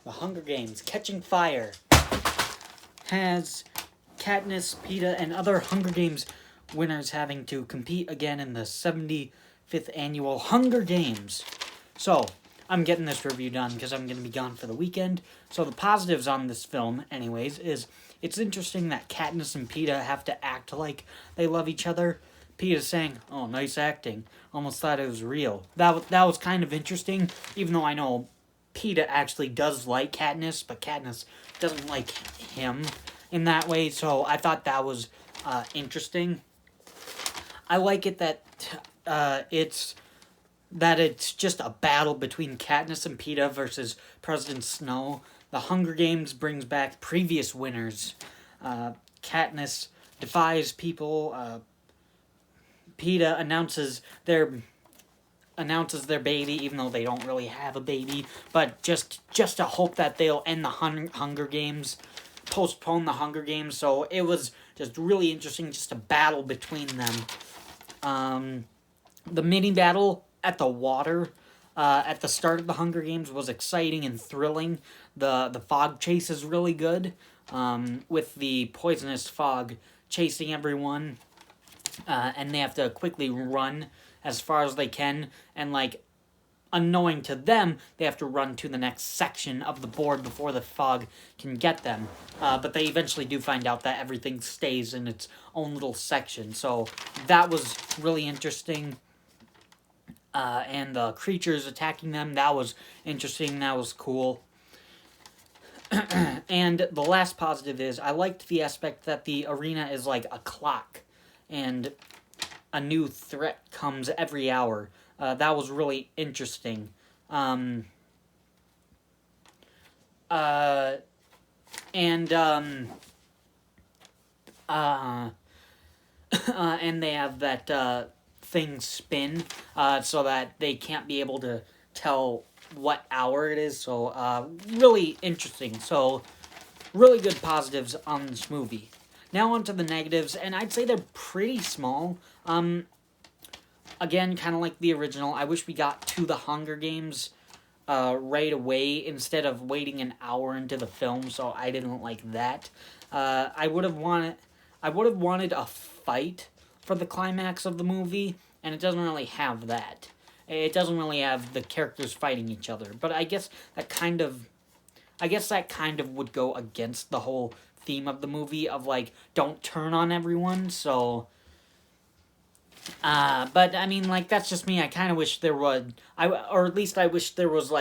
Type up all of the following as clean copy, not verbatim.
The Hunger Games Catching Fire has Katniss, Peeta, and other Hunger Games winners having to compete again in the 75th annual Hunger Games. So, I'm getting this review done because I'm going to be gone for the weekend. So the positives on this film, anyways, is it's interesting that Katniss and Peeta have to act like they love each other. Peeta's saying, "Oh, nice acting. Almost thought it was real." That was kind of interesting, even though I know Peeta actually does like Katniss, but Katniss doesn't like him in that way. So I thought that was interesting. I like it that it's just a battle between Katniss and Peeta versus President Snow. The Hunger Games brings back previous winners. Katniss defies people. Peeta announces their baby, even though they don't really have a baby, but just to hope that they'll end the Hunger Games, postpone the Hunger Games. So it was just really interesting, just a battle between them. The mini battle at the water at the start of the Hunger Games was exciting and thrilling. The fog chase is really good, with the poisonous fog chasing everyone, and they have to quickly run as far as they can, and unknowing to them, they have to run to the next section of the board before the fog can get them. But they eventually do find out that everything stays in its own little section. So that was really interesting. And the creatures attacking them, that was interesting, that was cool. And the last positive is, I liked the aspect that the arena is like a clock, and a new threat comes every hour. That was really interesting. And they have that thing spin, so that they can't be able to tell what hour it is. So really interesting. So really good positives on this movie. Now on to the negatives, and I'd say they're pretty small. Again, kind of like the original, I wish we got to the Hunger Games right away instead of waiting an hour into the film, so I didn't like that. I would have wanted a fight for the climax of the movie, and it doesn't really have that. It doesn't really have the characters fighting each other, but I guess that kind of would go against the whole theme of the movie of don't turn on everyone. So but I mean, that's just me. I kind of wish there was, or at least I wish there was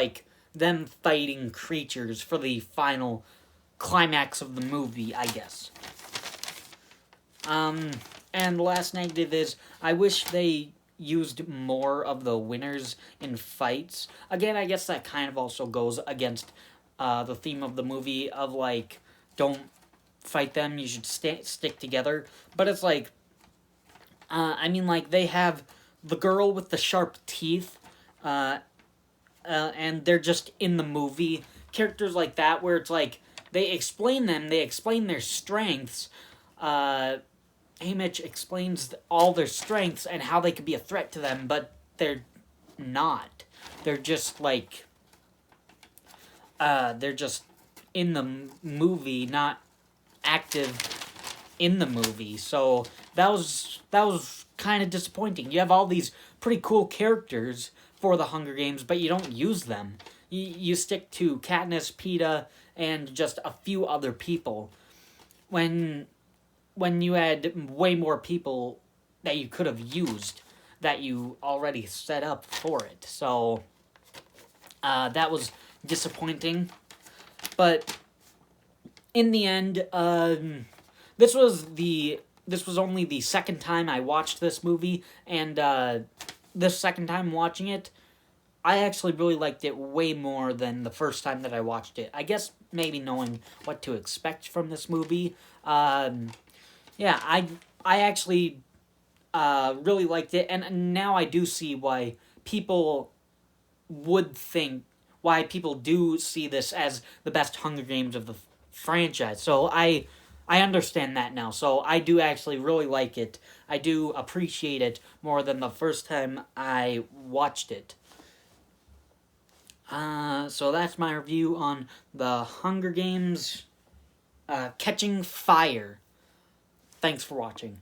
them fighting creatures for the final climax of the movie, I guess. And the last negative is, I wish they used more of the winners in fights. Again, I guess that kind of also goes against the theme of the movie of don't fight them, you should stick together. But it's I mean, they have the girl with the sharp teeth, and they're just in the movie. Characters like that, where it's they explain their strengths. Haymitch explains all their strengths and how they could be a threat to them, but they're not. They're just they're just in the movie, not active in the movie. So that was kind of disappointing. You have all these pretty cool characters for the Hunger Games, but you don't use them. You stick to Katniss, Peeta, and just a few other people. When you had way more people that you could have used, that you already set up for it. So that was disappointing. But in the end, this was only the second time I watched this movie, and this second time watching it, I actually really liked it way more than the first time that I watched it. I guess maybe knowing what to expect from this movie. Yeah, I actually really liked it, and now I do see why people do see this as the best Hunger Games of the franchise. So I understand that now. So I do actually really like it. I do appreciate it more than the first time I watched it. So that's my review on the Hunger Games Catching Fire. Thanks for watching.